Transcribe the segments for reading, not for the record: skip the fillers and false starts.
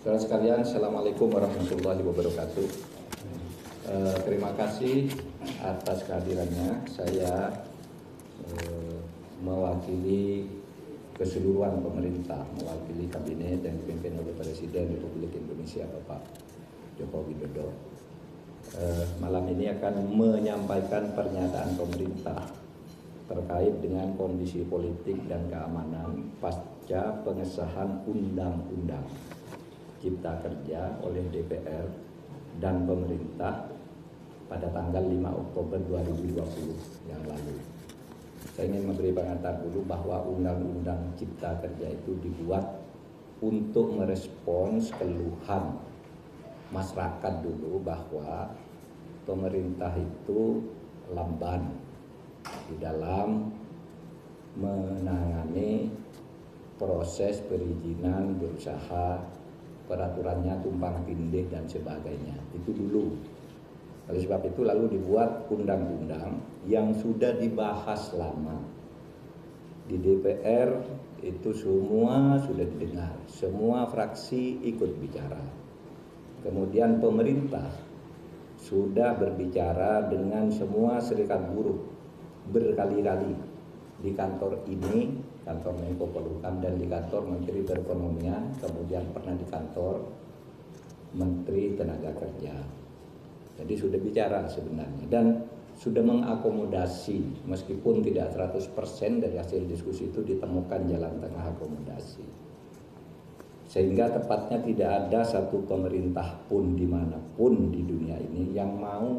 Saudara sekalian, Assalamualaikum warahmatullahi wabarakatuh. Terima kasih atas kehadirannya. Saya mewakili keseluruhan pemerintah, mewakili kabinet yang dipimpin oleh Presiden Republik Indonesia Bapak Joko Widodo. Malam ini akan menyampaikan pernyataan pemerintah terkait dengan kondisi politik dan keamanan pasca pengesahan Undang-Undang Cipta Kerja oleh DPR dan pemerintah pada tanggal 5 Oktober 2020 yang lalu. Saya ingin memberi pengantar dulu bahwa Undang-Undang Cipta Kerja itu dibuat untuk merespons keluhan masyarakat dulu bahwa pemerintah itu lamban di dalam menangani proses perizinan berusaha, peraturannya tumpang tindih dan sebagainya. Itu dulu. Oleh sebab itu lalu dibuat undang-undang yang sudah dibahas lama di DPR, itu semua sudah didengar, semua fraksi ikut bicara. Kemudian pemerintah sudah berbicara dengan semua serikat buruh berkali-kali di kantor ini, kantor Menko Polhukam, dan di kantor Menteri Perekonomian, kemudian pernah di kantor Menteri Tenaga Kerja. Jadi sudah bicara sebenarnya dan sudah mengakomodasi, meskipun tidak 100% dari hasil diskusi itu ditemukan jalan tengah akomodasi. Sehingga tepatnya tidak ada satu pemerintah pun dimanapun di dunia ini yang mau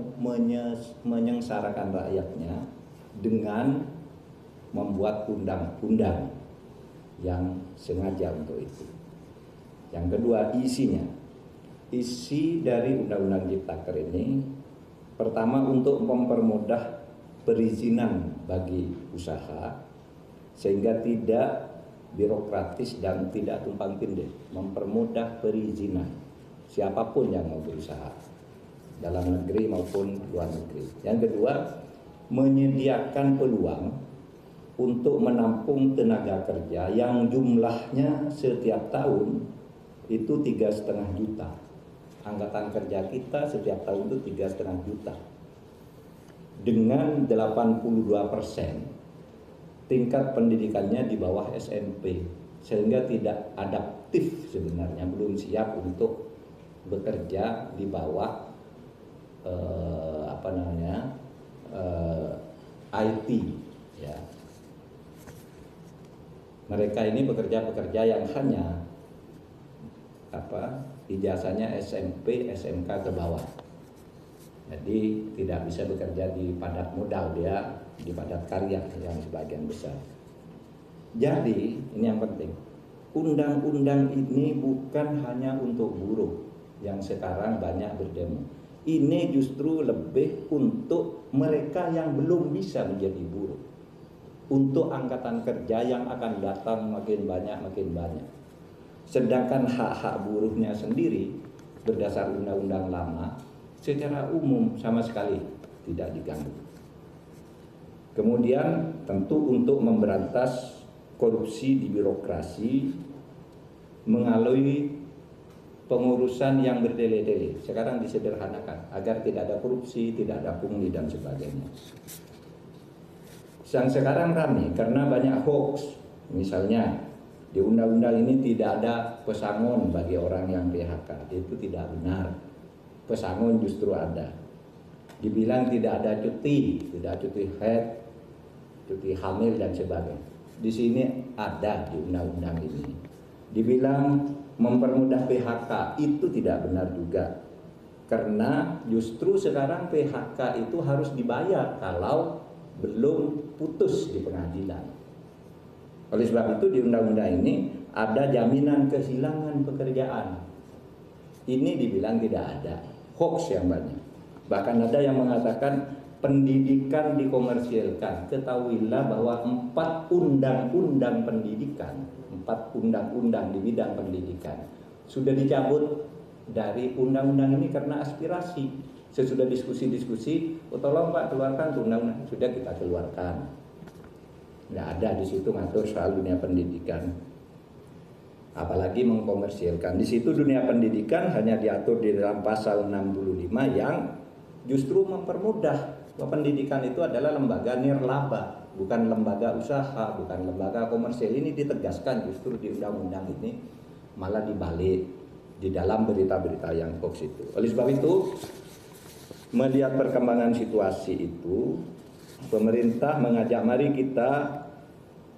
menyengsarakan rakyatnya dengan membuat undang-undang yang sengaja untuk itu. Yang kedua, isinya. Isi dari Undang-Undang Cipta Kerja ini pertama untuk mempermudah perizinan bagi usaha sehingga tidak birokratis dan tidak tumpang tindih, mempermudah perizinan siapapun yang mau berusaha dalam negeri maupun luar negeri. Yang kedua, menyediakan peluang untuk menampung tenaga kerja yang jumlahnya setiap tahun itu 3,5 juta. Angkatan kerja kita setiap tahun itu 3,5 juta. Dengan 82% tingkat pendidikannya di bawah SMP, sehingga tidak adaptif sebenarnya, belum siap untuk bekerja di bawah IT ya. Mereka ini pekerja-pekerja yang hanya ijazahnya SMP, SMK ke bawah. Jadi tidak bisa bekerja di padat modal, dia di padat karya yang sebagian besar. Jadi ini yang penting. Undang-undang ini bukan hanya untuk buruh yang sekarang banyak berdemo. Ini justru lebih untuk mereka yang belum bisa menjadi buruh. Untuk angkatan kerja yang akan datang makin banyak. Sedangkan hak-hak buruhnya sendiri berdasar undang-undang lama secara umum sama sekali tidak diganggu. Kemudian tentu untuk memberantas korupsi di birokrasi melalui pengurusan yang bertele-tele. Sekarang disederhanakan agar tidak ada korupsi, tidak ada pungli dan sebagainya. Yang sekarang ramai karena banyak hoax. Misalnya di undang-undang ini tidak ada pesangon bagi orang yang PHK. Itu tidak benar. Pesangon justru ada. Dibilang tidak ada cuti, tidak cuti haid, cuti hamil dan sebagainya. Di sini ada di undang-undang ini. Dibilang mempermudah PHK, itu tidak benar juga. Karena justru sekarang PHK itu harus dibayar kalau belum putus di pengadilan. Oleh sebab itu di undang-undang ini ada jaminan kehilangan pekerjaan. Ini dibilang tidak ada. Hoax yang banyak. Bahkan ada yang mengatakan pendidikan dikomersilkan. Ketahuilah bahwa 4 undang-undang pendidikan, 4 undang-undang di bidang pendidikan sudah dicabut dari undang-undang ini karena aspirasi. Sesudah diskusi-diskusi, tolong Pak keluarkan tuh undang-undang. Sudah kita keluarkan. Nggak ada di situ ngatur soal dunia pendidikan. apalagi mengkomersilkan. Di situ dunia pendidikan hanya diatur di dalam pasal 65 yang justru mempermudah bahwa pendidikan itu adalah lembaga nirlaba, bukan lembaga usaha, bukan lembaga komersil. Ini ditegaskan justru di undang-undang ini, malah dibalik di dalam berita-berita yang hoax itu. Oleh sebab itu, melihat perkembangan situasi itu, pemerintah mengajak mari kita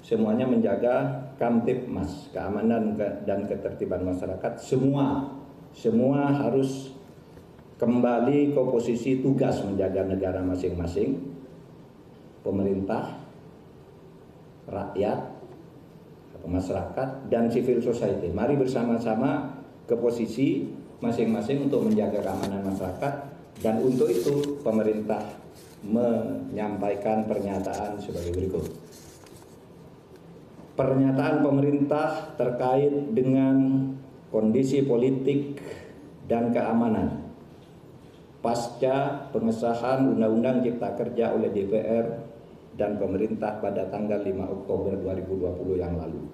semuanya menjaga Kamtibmas, keamanan dan ketertiban masyarakat. Semua harus kembali ke posisi tugas menjaga negara masing-masing. Pemerintah, rakyat, atau masyarakat, dan civil society. Mari bersama-sama ke posisi masing-masing untuk menjaga keamanan masyarakat. Dan untuk itu pemerintah menyampaikan pernyataan sebagai berikut. Pernyataan pemerintah terkait dengan kondisi politik dan keamanan pasca pengesahan Undang-Undang Cipta Kerja oleh DPR dan pemerintah pada tanggal 5 Oktober 2020 yang lalu.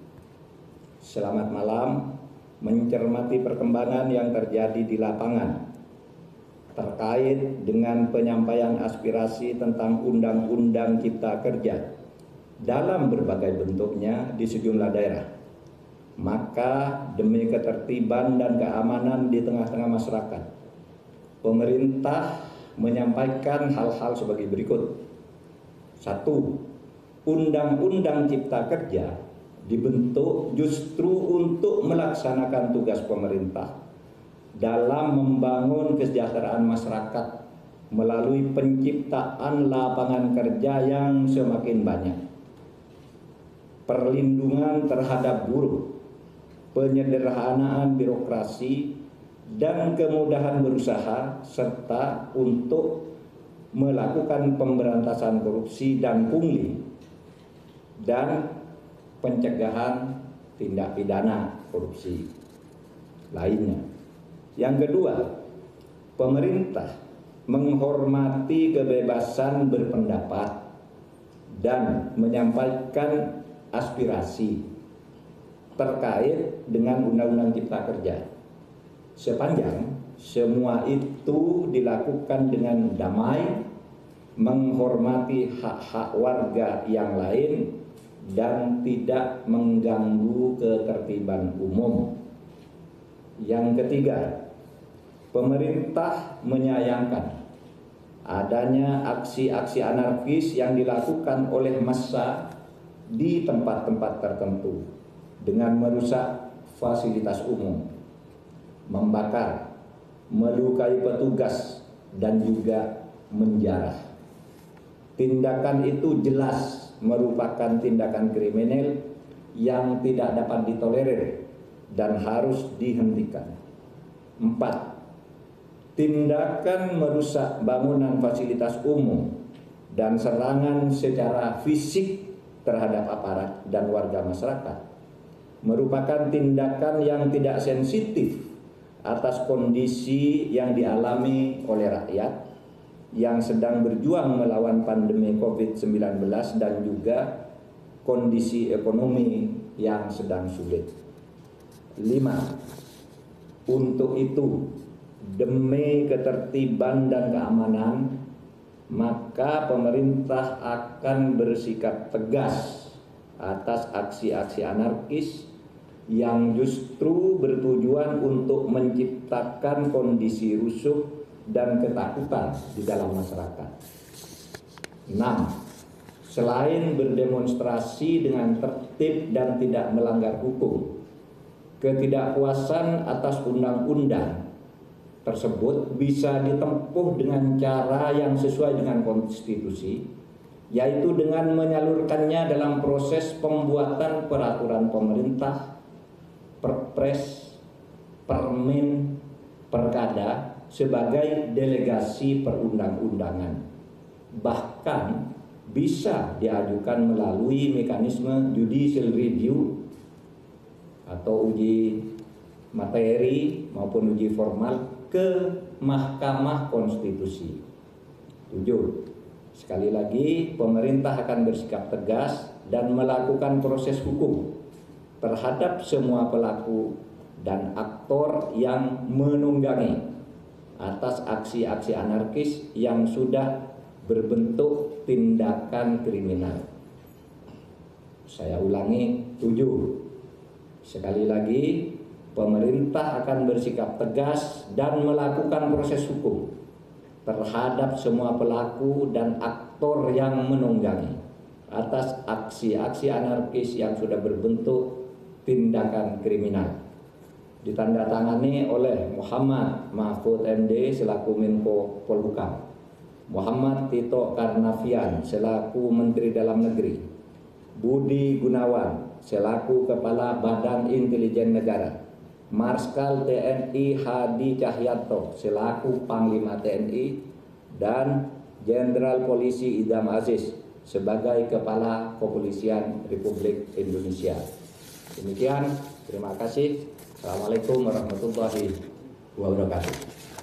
Selamat malam, mencermati perkembangan yang terjadi di lapangan terkait dengan penyampaian aspirasi tentang Undang-Undang Cipta Kerja dalam berbagai bentuknya di sejumlah daerah. Maka demi ketertiban dan keamanan di tengah-tengah masyarakat, pemerintah menyampaikan hal-hal sebagai berikut. 1. Undang-Undang Cipta Kerja dibentuk justru untuk melaksanakan tugas pemerintah dalam membangun kesejahteraan masyarakat melalui penciptaan lapangan kerja yang semakin banyak, perlindungan terhadap buruh, penyederhanaan birokrasi, dan kemudahan berusaha, serta untuk melakukan pemberantasan korupsi dan pungli, dan pencegahan tindak pidana korupsi lainnya. Yang kedua, pemerintah menghormati kebebasan berpendapat dan menyampaikan aspirasi terkait dengan Undang-Undang Cipta Kerja, sepanjang semua itu dilakukan dengan damai, menghormati hak-hak warga yang lain, dan tidak mengganggu ketertiban umum. Yang ketiga, pemerintah menyayangkan adanya aksi-aksi anarkis yang dilakukan oleh massa di tempat-tempat tertentu dengan merusak fasilitas umum, membakar, melukai petugas, dan juga menjarah. Tindakan itu jelas merupakan tindakan kriminal yang tidak dapat ditolerir dan harus dihentikan. 4. Tindakan merusak bangunan fasilitas umum dan serangan secara fisik terhadap aparat dan warga masyarakat merupakan tindakan yang tidak sensitif atas kondisi yang dialami oleh rakyat yang sedang berjuang melawan pandemi COVID-19 dan juga kondisi ekonomi yang sedang sulit. 5. Untuk itu, demi ketertiban dan keamanan, maka pemerintah akan bersikap tegas atas aksi-aksi anarkis yang justru bertujuan untuk menciptakan kondisi rusuh dan ketakutan di dalam masyarakat. 6. Selain berdemonstrasi dengan tertib dan tidak melanggar hukum, ketidakpuasan atas undang-undang tersebut bisa ditempuh dengan cara yang sesuai dengan konstitusi, yaitu dengan menyalurkannya dalam proses pembuatan peraturan pemerintah, perpres, permen, perkada sebagai delegasi perundang-undangan. Bahkan bisa diajukan melalui mekanisme judicial review atau uji materi maupun uji formal ke Mahkamah Konstitusi. 7. Sekali lagi, pemerintah akan bersikap tegas dan melakukan proses hukum terhadap semua pelaku dan aktor yang menunggangi atas aksi-aksi anarkis yang sudah berbentuk tindakan kriminal. Saya ulangi, 7. Sekali lagi, pemerintah akan bersikap tegas dan melakukan proses hukum terhadap semua pelaku dan aktor yang menunggangi atas aksi-aksi anarkis yang sudah berbentuk tindakan kriminal. Ditandatangani oleh Muhammad Mahfud MD selaku Menko Polhukam, Muhammad Tito Karnavian selaku Menteri Dalam Negeri, Budi Gunawan selaku Kepala Badan Intelijen Negara, Marskal TNI Hadi Cahyanto selaku Panglima TNI, dan Jenderal Polisi Idham Aziz sebagai Kepala Kepolisian Republik Indonesia. Demikian, terima kasih. Assalamualaikum warahmatullahi wabarakatuh.